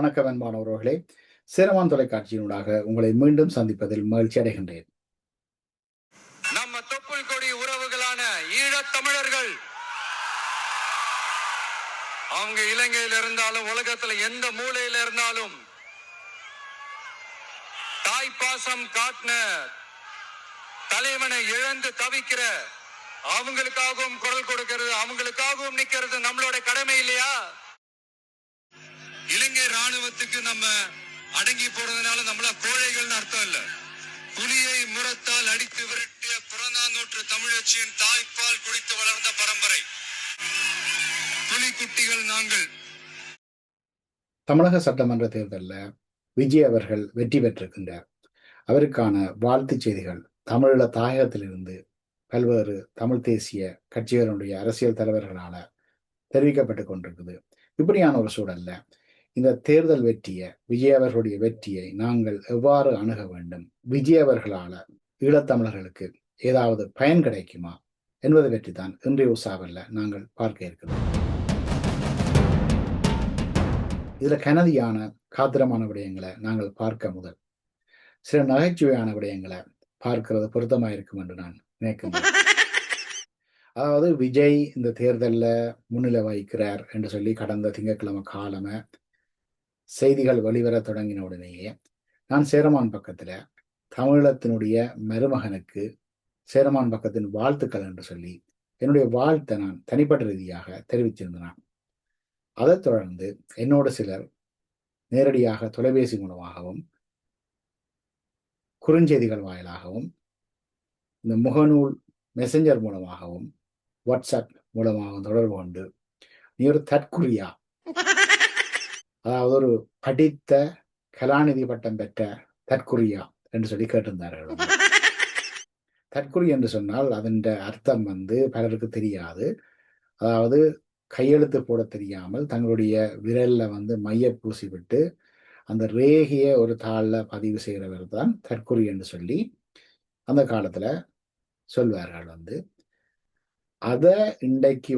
வணக்கம் அன்பானவர்களே. சேரமான் தொலைக்காட்சியினூடாக உங்களை மீண்டும் சந்திப்பதில் மகிழ்ச்சி அடைகின்றேன். நம்ம தொப்புள் கொடி உறவுகளான ஈழத் தமிழர்கள் அவங்க இலங்கையில இருந்தாலும் உலகத்துல எந்த மூலையில இருந்தாலும் தாய் பாசம் காட்டின தலைவனை இழந்து தவிக்கிற அவங்களுக்காகவும் குரல் கொடுக்கிறது, அவங்களுக்காகவும் நிக்கிறது நம்மளோட கடமை இல்லையா? இலங்கை ராணுவத்துக்கு நம்ம அடங்கி போறதுனால நம்மள கோழைகள்னு அர்த்தம் இல்ல. புலியை முரத்தால் அடித்து விரட்டிய புறநானூற்று தமிழச்சியின் தாய்ப்பால் குடித்து வளர்ந்த பரம்பரை புலிக்குட்டிகள் நாங்கள். தமிழக சட்டமன்ற தேர்தலில் விஜய் அவர்கள் வெற்றி பெற்றிருக்கின்றார். அவருக்கான வாழ்த்துச் செய்திகள் தமிழீழ தாயகத்திலிருந்து பல்வேறு தமிழ் தேசிய கட்சிகளுடைய அரசியல் தலைவர்களால தெரிவிக்கப்பட்டு கொண்டிருக்குது. இப்படியான ஒரு சூழல்ல இந்த தேர்தல் வெற்றியை, விஜய் அவர்களுடைய வெற்றியை நாங்கள் எவ்வாறு அணுக வேண்டும், விஜய் அவர்களால ஈழத்தமிழர்களுக்கு ஏதாவது பயன் கிடைக்குமா என்பதை பற்றி தான் இன்றைய உசாவல்ல நாங்கள் பார்க்க இருக்கிறோம். இதுல கனதியான காத்திரமான விடயங்களை நாங்கள் பார்க்க முதல் சில நகைச்சுவையான விடயங்களை பார்க்கிறது பொருத்தமாயிருக்கும் என்று நான் நினைக்கின்றேன். அதாவது விஜய் இந்த தேர்தலில் முன்னிலை வகிக்கிறார் என்று சொல்லி கடந்த திங்கட்கிழமை காலமே செய்திகள் வெளிவர தொடங்கின உடனேயே நான் சேரமான் பக்கத்துல தமிழத்தினுடைய மருமகனுக்கு சேரமான் பக்கத்தின் வாழ்த்துக்கள் என்று சொல்லி என்னுடைய வாழ்த்தை நான் தனிப்பட்ட ரீதியாக தெரிவிச்சிருந்தேன். அதைத் தொடர்ந்து என்னோட சிலர் நேரடியாக தொலைபேசி மூலமாகவும் குறுஞ்செய்திகள் வாயிலாகவும் இந்த முகநூல் மெசஞ்சர் மூலமாகவும் வாட்ஸ்அப் மூலமாகவும் தொடர்பு கொண்டு நீ ஒரு தற்குறியா, அதாவது ஒரு படித்த கலாநிதி பட்டம் பெற்ற தற்குறியா என்று சொல்லி கேட்டிருந்தார்கள். தற்குறி என்று சொன்னால் அதன் அர்த்தம் பலருக்கு தெரியாது. அதாவது கையெழுத்து போட தெரியாமல் தங்களுடைய விரல்ல மைய பூசி விட்டு அந்த ரேகையை ஒரு தாளில் பதிவு செய்கிறவர் தான் தற்குறி என்று சொல்லி அந்த காலத்துல சொல்வார்கள். அதை இன்றைக்கு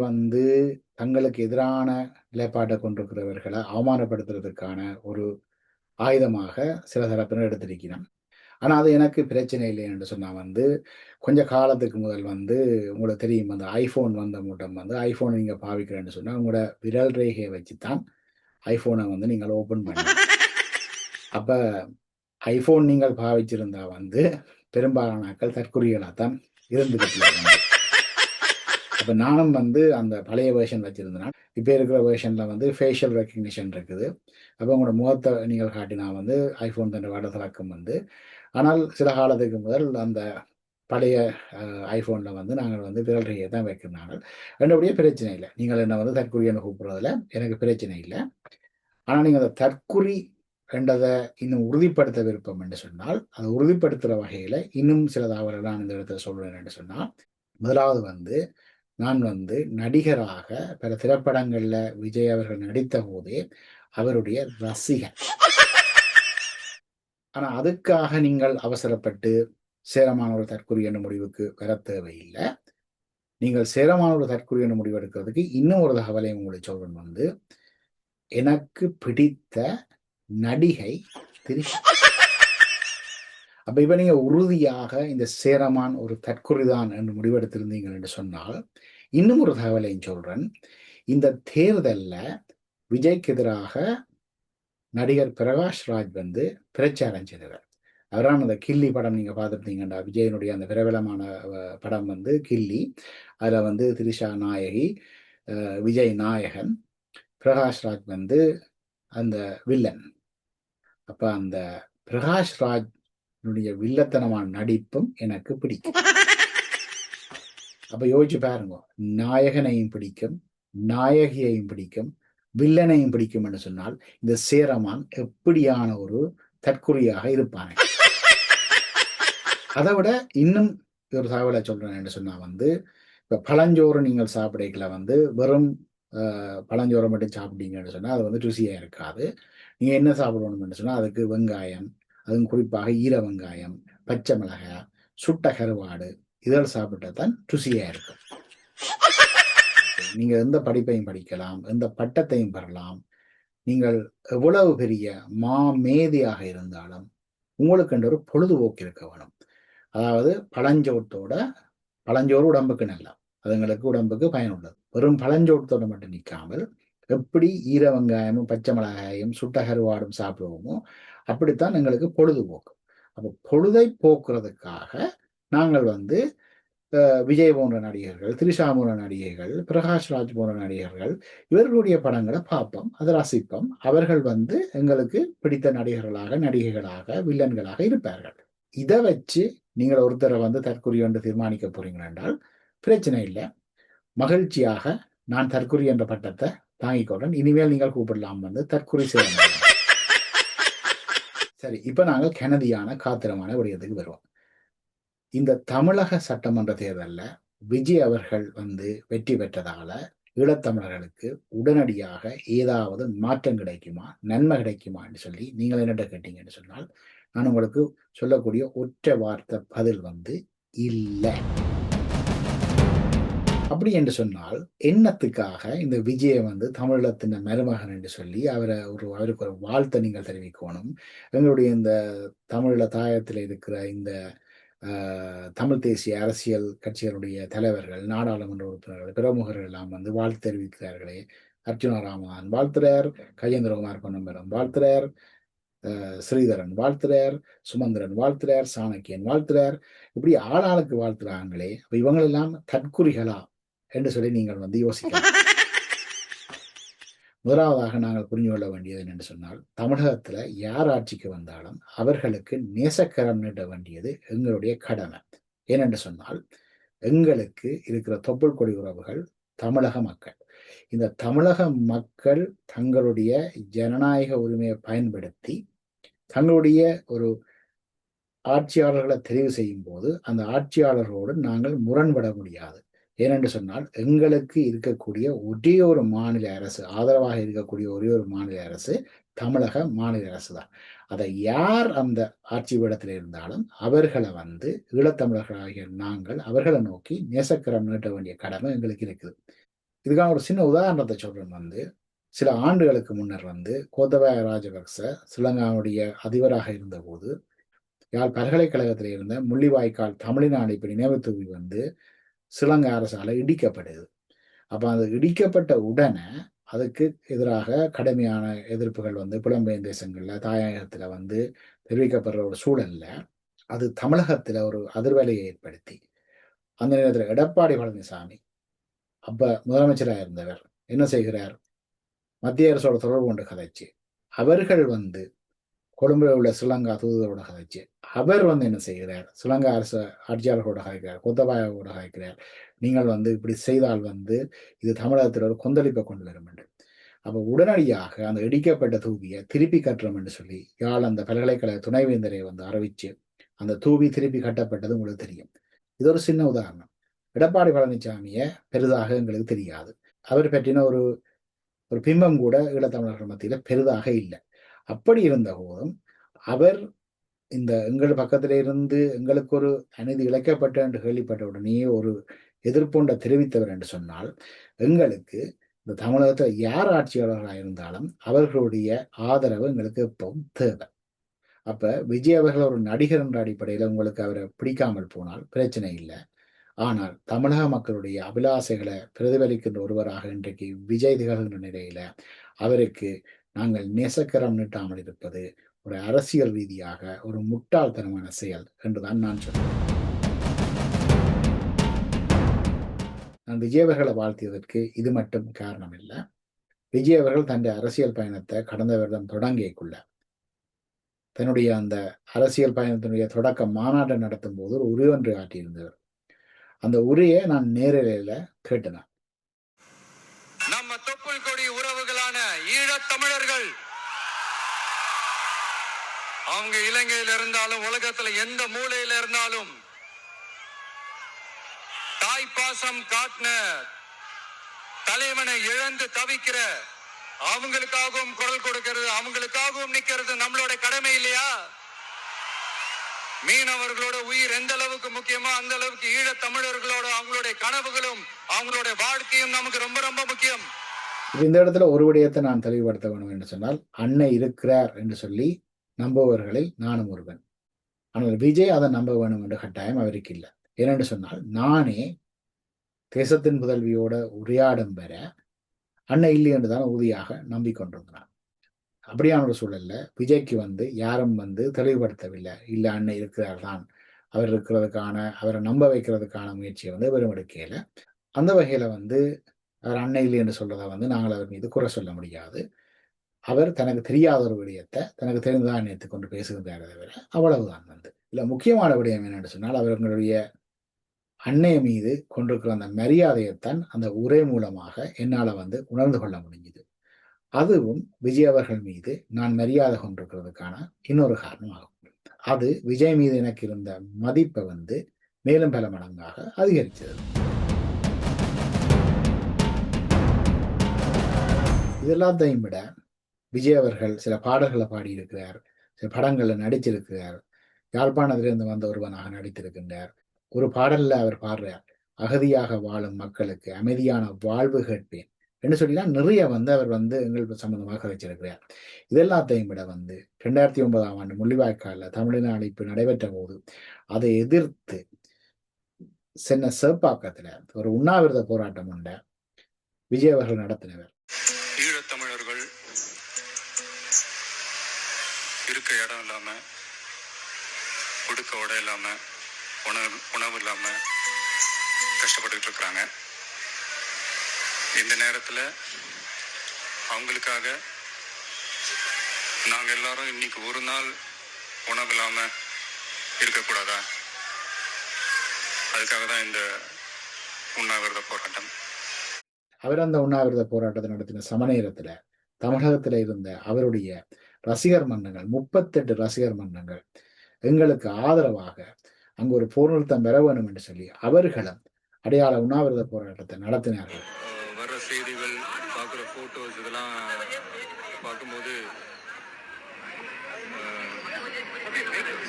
தங்களுக்கு எதிரான நிலைப்பாட்டை கொண்டிருக்கிறவர்களை அவமானப்படுத்துறதுக்கான ஒரு ஆயுதமாக சில தரப்பினர் எடுத்திருக்கிறான். ஆனா அது எனக்கு பிரச்சனை இல்லை என்று சொன்னா கொஞ்ச காலத்துக்கு முதல் உங்களுக்கு தெரியும், அந்த ஐபோன் வந்த மூட்டம் ஐபோனை நீங்க பாவிக்கிறேன்னு சொன்னா உங்களோட விரல் ரேகையை வச்சுத்தான் ஐபோனை நீங்கள் ஓபன் பண்ண. அப்ப ஐபோன் நீங்கள் பாவிச்சிருந்தா பெரும்பாலானாக்கள் தற்குறிகளாத்தான் இருந்துகிட்டு. அப்ப நானும் அந்த பழைய வேர்ஷன் வச்சிருந்தேன். இப்ப இருக்கிற வேர்ஷன்ல ஃபேஷியல் ரெக்கக்னிஷன் இருக்குது. அப்ப உங்களோட முகத்தை நீங்கள் காட்டினா ஐபோன் தன் வட திறக்கும். ஆனால் சில காலத்துக்கு முதல் அந்த பழைய ஐபோன்ல நாங்கள் விரல் ரேகையை தான் வைக்கிறாங்க. என்னுடைய பிரச்சனை இல்லை, நீங்கள் என்ன தற்குறின்னு கூப்பிடுறதுல எனக்கு பிரச்சனை இல்லை. ஆனா நீங்க அந்த தற்குறி என்றதை இன்னும் உறுதிப்படுத்த விருப்பம் என்று சொன்னால், அதை உறுதிப்படுத்துற வகையில இன்னும் சில தகவல்கள் நான் இந்த இடத்துல சொல்றேன் என்று சொன்னால், முதலாவது நான் நடிகராக பல திரைப்படங்கள்ல விஜய் அவர்கள் நடித்த போதே அவருடைய ரசிகன். ஆனா அதுக்காக நீங்கள் அவசரப்பட்டு சேரமான ஒரு தற்குறி என்ற முடிவுக்கு வர தேவையில்லை. நீங்கள் சேரமான ஒரு தற்குறி என்ற முடிவு எடுக்கிறதுக்கு இன்னும் ஒரு தகவலை உங்களுக்கு சொல்றேன். எனக்கு பிடித்த நடிகை திரிஷா. அப்ப இப்ப நீங்க உறுதியாக இந்த சேரமான் ஒரு தற்குறிதான் என்று முடிவெடுத்திருந்தீங்க என்று சொன்னால், இன்னும் ஒரு தகவலையும் சொல்றேன். இந்த தேர்தல்ல விஜய்க்கு எதிராக நடிகர் பிரகாஷ் ராஜ் பிரச்சாரம் செய்தவர். அவரான அந்த கில்லி படம் நீங்க பார்த்துருந்தீங்கடா, விஜயனுடைய அந்த பிரபலமான படம் கில்லி. அதுல திரிஷா நாயகி, விஜய் நாயகன், பிரகாஷ் ராஜ் அந்த வில்லன். அப்ப அந்த பிரகாஷ் ராஜ் வில்லத்தனமான நடிப்பும் எனக்கு பிடிக்கும். அப்ப யோசிச்சு பாருங்க, நாயகனையும் பிடிக்கும், நாயகியையும் பிடிக்கும், வில்லனையும் பிடிக்கும் என்று சொன்னால் இந்த சேரமான் எப்படியான ஒரு தற்குறியாக இருப்பானே. அதை விட இன்னும் ஒரு தகவலை சொல்றேன் என்று சொன்னா இப்ப பழஞ்சோறு நீங்கள் சாப்பிடல வெறும் பழஞ்சோரை மட்டும் சாப்பிட்டீங்கன்னு சொன்னா அது ருசியா இருக்காது. நீங்க என்ன சாப்பிடணும்னு சொன்னா அதுக்கு வெங்காயம், அதுவும் குறிப்பாக ஈர வெங்காயம், பச்சை மிளகாய், சுட்ட கருவாடு இதெல்லாம் சாப்பிட்டதான் ருசியா இருக்கும். நீங்க எந்த படிப்பையும் படிக்கலாம், எந்த பட்டத்தையும் பெறலாம், நீங்கள் எவ்வளவு பெரிய மாமேதையாக இருந்தாலும் உங்களுக்கு என்ற ஒரு பொழுதுபோக்கு இருக்க வேணும். அதாவது பழஞ்சோறு உடம்புக்கு நல்லா, அது எங்களுக்கு உடம்புக்கு பயனுள்ளது. வெறும் பழஞ்சோட்டத்தோட மட்டும் நிற்காமல் எப்படி ஈர வெங்காயமும் பச்சை மிளகாயும் சுட்ட கருவாடும் சாப்பிடுவோமோ அப்படித்தான் எங்களுக்கு பொழுதுபோக்கு. அப்போ பொழுதை போக்குறதுக்காக நாங்கள் விஜய் போன்ற நடிகர்கள், திரிஷா போன்ற நடிகைகள், பிரகாஷ்ராஜ் போன்ற நடிகர்கள் இவர்களுடைய படங்களை பார்ப்போம், அதை ரசிப்போம். அவர்கள் எங்களுக்கு பிடித்த நடிகர்களாக, நடிகைகளாக, வில்லன்களாக இருப்பார்கள். இதை வச்சு நீங்கள் ஒருத்தரை தற்குறி என்று தீர்மானிக்க போறீங்க என்றால் பிரச்சனை இல்லை. மகிழ்ச்சியாக நான் தற்குறி என்ற பட்டத்தை தாங்கிக் கொள்றேன். இனிமேல் நீங்கள் கூப்பிடலாம் தற்குறி செய்ய. சரி, இப்ப நாங்கள் கெனதியான காத்திரமான விடயத்துக்கு வருவோம். இந்த தமிழக சட்டமன்ற தேர்தலில் விஜய் அவர்கள் வெற்றி பெற்றதால ஈழத்தமிழர்களுக்கு உடனடியாக ஏதாவது மாற்றம் கிடைக்குமா, நன்மை கிடைக்குமா என்று சொல்லி நீங்கள் என்னட்ட கேட்டீங்கன்னு சொன்னால் நான் உங்களுக்கு சொல்லக்கூடிய ஒற்றை வார்த்தை பதில் இல்லை. அப்படி என்று சொன்னால் என்னத்துக்காக இந்த விஜயை தமிழத்தின் மருமகன் என்று சொல்லி அவருக்கு ஒரு வாழ்த்தை நீங்கள் தெரிவிக்கணும். எங்களுடைய இந்த தமிழ தாயத்தில் இருக்கிற இந்த தமிழ் தேசிய அரசியல் கட்சிகளுடைய தலைவர்கள், நாடாளுமன்ற உறுப்பினர்கள், பிரமுகர்கள் எல்லாம் வாழ்த்து தெரிவிக்கிறார்களே. அர்ஜுனா ராமதான் வாழ்த்துறார், கஜேந்திரகுமார் பொன்னம்பலம் வாழ்த்துறார், ஸ்ரீதரன் வாழ்த்துறார், சுமந்திரன் வாழ்த்துறார், சாணக்கியன் வாழ்த்துறார். இப்படி ஆளாளுக்கு வாழ்த்துறாங்களே. இவங்களெல்லாம் தற்குறிகளா என்று சொல்லி நீங்கள் யோசிக்கலாம். முதலாவதாக நாங்கள் புரிந்து கொள்ள வேண்டியது என்னென்று சொன்னால், தமிழகத்துல யார் ஆட்சிக்கு வந்தாலும் அவர்களுக்கு நேசக்கரம் நீட்ட வேண்டியது எங்களுடைய கடமை. ஏனென்று சொன்னால், எங்களுக்கு இருக்கிற தொப்புள் கொடி உறவுகள் தமிழக மக்கள். இந்த தமிழக மக்கள் தங்களுடைய ஜனநாயக உரிமையை பயன்படுத்தி தங்களுடைய ஒரு ஆட்சியாளர்களை தெரிவு செய்யும் போது அந்த ஆட்சியாளர்களோடு நாங்கள் முரண்பட முடியாது. ஏனென்று சொன்னால், எங்களுக்கு இருக்கக்கூடிய ஒரே ஒரு மாநில அரசு, ஆதரவாக இருக்கக்கூடிய ஒரே ஒரு மாநில அரசு தமிழக மாநில அரசு தான். அதை யார் அந்த ஆட்சி பீடத்தில் இருந்தாலும் அவர்களை ஈழத்தமிழர்களாகிய நாங்கள் அவர்களை நோக்கி நேசக்கரம் நீட்ட வேண்டிய கடமை எங்களுக்கு இருக்குது. இதுக்கான ஒரு சின்ன உதாரணத்தை சொல்றேன். சில ஆண்டுகளுக்கு முன்னர் கோத்தபாய ராஜபக்ச ஸ்ரீலங்காவுடைய அதிபராக இருந்தபோது யாழ் பல்கலைக்கழகத்தில் இருந்த முள்ளிவாய்க்கால் தமிழ்நாடு இப்படி நினைவு தூவி ஸ்ரீலங்கா அரசால இடிக்கப்படுது. அப்ப அது இடிக்கப்பட்ட உடனே அதுக்கு எதிராக கடுமையான எதிர்ப்புகள் புலம்பெயர் தேசங்கள்ல, தாயகத்துல தெரிவிக்கப்படுற ஒரு சூழல்ல அது தமிழகத்துல ஒரு அதிர்வலையை ஏற்படுத்தி அந்த நேரத்தில் எடப்பாடி பழனிசாமி அப்ப முதலமைச்சராக இருந்தவர் என்ன செய்கிறார்? மத்திய அரசோட தொடர்பு கொண்டு கதைச்சு அவர்கள் கொழும்புல உள்ள ஸ்ரீலங்கா தூதரோட கதைச்சு அவர் என்ன செய்கிறார்? ஸ்ரீலங்கா அரசு ஆட்சியாளர்களோட கதைக்கிறார், கோத்தபாயோட கதைக்கிறார். நீங்கள் இப்படி செய்தால் இது தமிழகத்தில் ஒரு கொந்தளிப்பை கொண்டு வரும் என்று. அப்ப உடனடியாக அந்த இடிக்கப்பட்ட தூவியை திருப்பி கட்டுறோம் என்று சொல்லி யாழ் அந்த பல்கலைக்கழக துணைவேந்தரை அறிவிச்சு அந்த தூவி திருப்பி கட்டப்பட்டது உங்களுக்கு தெரியும். இது ஒரு சின்ன உதாரணம். எடப்பாடி பழனிசாமியை பெரிதாக எங்களுக்கு தெரியாது. அவர் பற்றின ஒரு பிம்பம் கூட ஈழத்தமிழர்கள் மத்தியில பெரிதாக இல்லை. அப்படி இருந்த போதும் அவர் எங்கள் பக்கத்தில இருந்து எங்களுக்கு ஒரு அநீதி இழைக்கப்பட்ட என்று கேள்விப்பட்ட உடனே ஒரு எதிர்ப்பொன்றை தெரிவித்தவர் என்று சொன்னால், எங்களுக்கு இந்த தமிழகத்தில் யார் ஆட்சியாளர்களாக இருந்தாலும் அவர்களுடைய ஆதரவு எங்களுக்கு எப்பவும் தேவை. அப்ப விஜய் அவர்கள் ஒரு நடிகர் என்ற அடிப்படையில் உங்களுக்கு அவரை பிடிக்காமல் போனால் பிரச்சனை இல்லை. ஆனால் தமிழக மக்களுடைய அபிலாசைகளை பிரதிபலிக்கின்ற ஒருவராக இன்றைக்கு விஜய் திகழ்கின்ற நிலையில அவருக்கு நாங்கள் நேசக்கரம் நீட்டாமல் இருப்பது ஒரு அரசியல் ரீதியாக ஒரு முட்டாள்தனமான செயல் என்றுதான் நான் சொல்றேன். நான் விஜய் அவர்களை வாழ்த்தியதற்கு இது மட்டும் காரணம் இல்லை. விஜய் அவர்கள் தன்னுடைய அரசியல் பயணத்தை கடந்த வருடம் தொடங்கியக்குள்ள தன்னுடைய அந்த அரசியல் பயணத்தினுடைய தொடக்க மாநாட்டை நடத்தும் போது ஒரு உரை ஒன்று ஆற்றியிருந்தவர். அந்த உரையை நான் நேரலையில கேட்டேன். நம்ம தொப்புள் கொடி உறவுகளான ஈழத் தமிழர்கள் அவங்க இலங்கையில இருந்தாலும் உலகத்துல எந்த மூலையில இருந்தாலும் தாய்ப்பாசம் காட்டின தலைவனை இழந்து தவிக்கிற அவங்களுக்காகவும் குரல் கொடுக்கிறது, அவங்களுக்காகவும் நிக்கிறது நம்மளோட கடமை இல்லையா? மீனவர்களோட உயிர் எந்த அளவுக்கு முக்கியமோ அந்த அளவுக்கு ஈழத் தமிழர்களோட அவங்களுடைய கனவுகளும் அவங்களுடைய வாழ்க்கையும் நமக்கு ரொம்ப ரொம்ப முக்கியம். இப்ப இந்த இடத்துல ஒரு விடயத்தை நான் தெளிவுபடுத்த வேண்டும் என்று சொன்னால், அன்னை இருக்கிறார் என்று சொல்லி நம்புபவர்களில் நானும் ஒருவன். ஆனால் விஜய் அதை நம்ப வேணும் என்ற கட்டாயம் அவருக்கு இல்லை. ஏனென்று சொன்னால், நானே தேசத்தின் புதல்வியோட உரையாடும் வர அன்னை இல்லை என்றுதான் உறுதியாக நம்பிக்கொண்டிருந்தான். அப்படியான ஒரு சூழல்ல விஜய்க்கு யாரும் தெளிவுபடுத்தவில்லை. இல்ல அன்னை இருக்கிறார் தான், அவர் இருக்கிறதுக்கான, அவரை நம்ப வைக்கிறதுக்கான முயற்சியை வெறும் எடுக்கையில. அந்த வகையில அவர் அன்னை இல்லை என்று சொல்றதை நாங்கள் அவர் மீது குறை சொல்ல முடியாது. அவர் தனக்கு தெரியாத ஒரு விடயத்தை தனக்கு தெரிந்ததான் நினைத்துக் கொண்டு பேசுகின்றாரே தவிர அவ்வளவுதான். இல்ல முக்கியமான விடயம் என்னென்று சொன்னால், அவர்களுடைய அன்னை மீது கொண்டிருக்கிற அந்த மரியாதையைத்தான் அந்த உரை மூலமாக என்னால உணர்ந்து கொள்ள முடிஞ்சுது. அதுவும் விஜய் அவர்கள் மீது நான் மரியாதை கொண்டிருக்கிறதுக்கான இன்னொரு காரணமாகும். அது விஜய் மீது எனக்கு இருந்த மதிப்பை மேலும் பல மடங்காக அதிகரித்தது. இதெல்லாத்தையும் விட விஜய் அவர்கள் சில பாடல்களை பாடியிருக்கிறார், சில படங்கள்ல நடிச்சிருக்கிறார், யாழ்ப்பாணத்திலிருந்து வந்த ஒருவனாக நடித்திருக்கின்றார். ஒரு பாடல்ல அவர் பாடுறார், அகதியாக வாழும் மக்களுக்கு அமைதியான வாழ்வு கேட்பேன் என்று சொல்லிதான் நிறைய அவர் எங்கள் சம்பந்தமாக வச்சிருக்கிறார். இதெல்லாத்தையும் விட 2009ஆம் ஆண்டு முள்ளிவாய்க்கால தமிழின அழைப்பு நடைபெற்ற போது அதை எதிர்த்து சென்னை சேப்பாக்கத்துல ஒரு உண்ணாவிரத போராட்டம் உண்ட விஜய் அவர்கள் நடத்தினவர். ஈழத்தமிழர்கள் இருக்க இடம் இல்லாம, கொடுக்க உடை இல்லாம, உணவு இல்லாம கஷ்டப்பட்டு இருக்கிறாங்க. இந்த நேரத்துல அவங்களுக்காக நாங்க எல்லாரும் இன்னைக்கு ஒரு நாள் உணவு இல்லாம இருக்கக்கூடாதா? அதுக்காக தான் இந்த உண்ணாவிரத போராட்டம். அவர் அந்த உண்ணாவிரத போராட்டத்தை நடத்தின சமநேரத்துல தமிழகத்துல இருந்த அவருடைய ரசிகர் மன்றங்கள், 38 ரசிகர் மன்றங்கள் எங்களுக்கு ஆதரவாக அங்கு ஒரு போர் நிறுத்தம் பெற வேண்டும் என்று சொல்லி அவர்களும் அடையாள உண்ணாவிரத போராட்டத்தை நடத்தினார்கள். வர்ற செய்திகள், பார்க்குற போட்டோஸ் இதெல்லாம் பார்க்கும்போது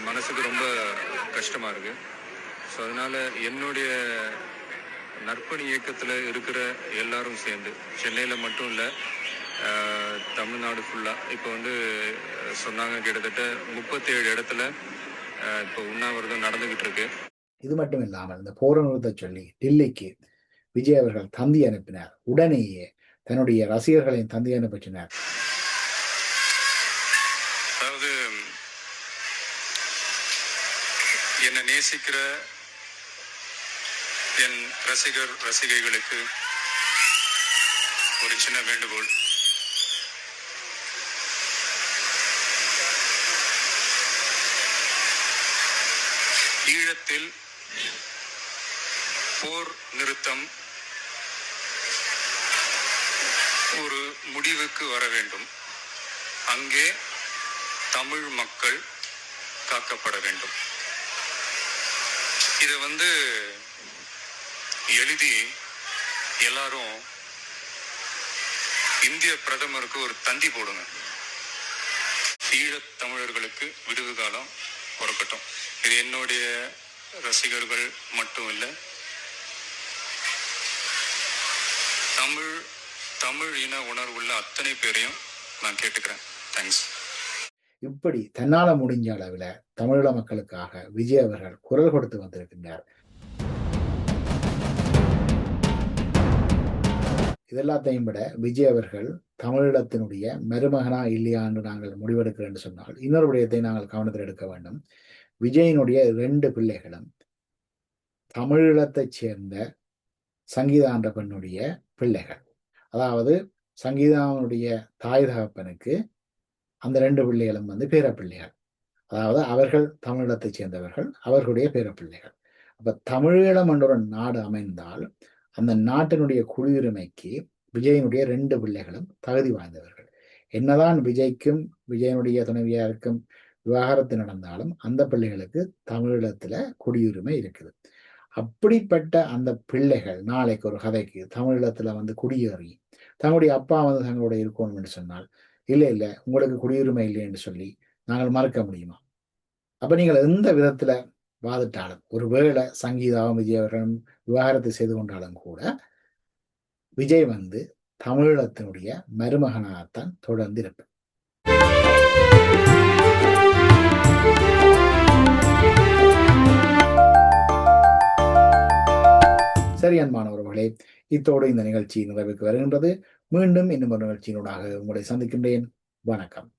மனசுக்கு ரொம்ப கஷ்டமா இருக்கு. ஸோ அதனால என்னுடைய நற்பணி இயக்கத்தில் இருக்கிற எல்லாரும் சேர்ந்து, சென்னையில் மட்டும் இல்லை, தமிழ்நாடு ஃபுல்லாக இப்போ சொன்னாங்க கிட்டத்தட்ட 37 இடத்துல இப்போ உண்ணாவிரதம் நடந்துகிட்டு இருக்கு. இது மட்டும் இல்லாமல் இந்த போர் நிறுத்த சொல்லி டில்லிக்கு விஜய் அவர்கள் தந்தி அனுப்பினார். உடனேயே தன்னுடைய ரசிகர்களின் தந்தி அனுப்பினார். அதாவது என்னை நேசிக்கிற என் ரசிகைகளுக்கு ஒரு சின்ன வேண்டுகோள். ஈழத்தில் போர் நிறுத்தம் ஒரு முடிவுக்கு வர வேண்டும். அங்கே தமிழ் மக்கள் காக்கப்பட வேண்டும். இதை எழுதி எல்லாரும் இந்திய பிரதமருக்கு ஒரு தந்தி போடுங்க. ஈழத் தமிழர்களுக்கு விடுவு காலம் பிறக்கட்டும். இது என்னுடைய ரசிகர்கள் மட்டும் இல்லை, தமிழ் இன உணர்வுள்ள அத்தனை பேரையும் நான் கேட்டுக்கிறேன். தேங்க்ஸ். இப்படி தன்னால முடிஞ்ச அளவில் தமிழீழ மக்களுக்காக விஜய் அவர்கள் குரல் கொடுத்து வந்திருக்கின்றார். இதெல்லாத்தையும் விட விஜய் அவர்கள் தமிழீழத்தினுடைய மருமகனா இல்லையா என்று நாங்கள் முடிவெடுக்கிறோம் என்று சொன்னால், இன்னொரு விடயத்தை நாங்கள் கவனத்தில் எடுக்க வேண்டும். விஜயினுடைய 2 பிள்ளைகளும் தமிழீழத்தைச் சேர்ந்த சங்கீதா என்ற பெண்ணுடைய பிள்ளைகள். அதாவது சங்கீதாவுடைய தாய் தகப்பனுக்கு அந்த 2 பிள்ளைகளும் பேரப்பிள்ளைகள். அதாவது அவர்கள் தமிழீழத்தைச் சேர்ந்தவர்கள், அவர்களுடைய பேரப்பிள்ளைகள். அப்ப தமிழீழம் என்ற ஒரு நாடு அமைந்தால் அந்த நாட்டினுடைய குடியுரிமைக்கு விஜயனுடைய 2 பிள்ளைகளும் தகுதி வாய்ந்தவர்கள். என்னதான் விஜய்க்கும் விஜயனுடைய துணைவியாருக்கும் விவாகரத்து நடந்தாலும் அந்த பிள்ளைகளுக்கு தமிழீழத்துல குடியுரிமை இருக்குது. அப்படிப்பட்ட அந்த பிள்ளைகள் நாளைக்கு ஒரு கதைக்கு தமிழீழத்துல குடியேறி தங்களுடைய அப்பா தங்களோட இருக்கணும் என்று சொன்னால், இல்லை உங்களுக்கு குடியுரிமை இல்லை என்று சொல்லி நாங்கள் மறுக்க முடியுமா? அப்ப நீங்கள் எந்த விதத்துல வாதிட்டாலும், ஒருவேளை சங்கீதாவும் விஜய் அவர்களும் விவாகரத்து செய்து கொண்டாலும் கூட விஜய் தமிழீழத்தினுடைய மருமகனாகத்தான் தொடர்ந்து இருப்பேன். சரி அன்பானவர்களே, இத்தோடு இந்த நிகழ்ச்சி நிறைவுக்கு வருகின்றது. மீண்டும் இன்னும் ஒரு நிகழ்ச்சியினூடாக உங்களை சந்திக்கின்றேன். வணக்கம்.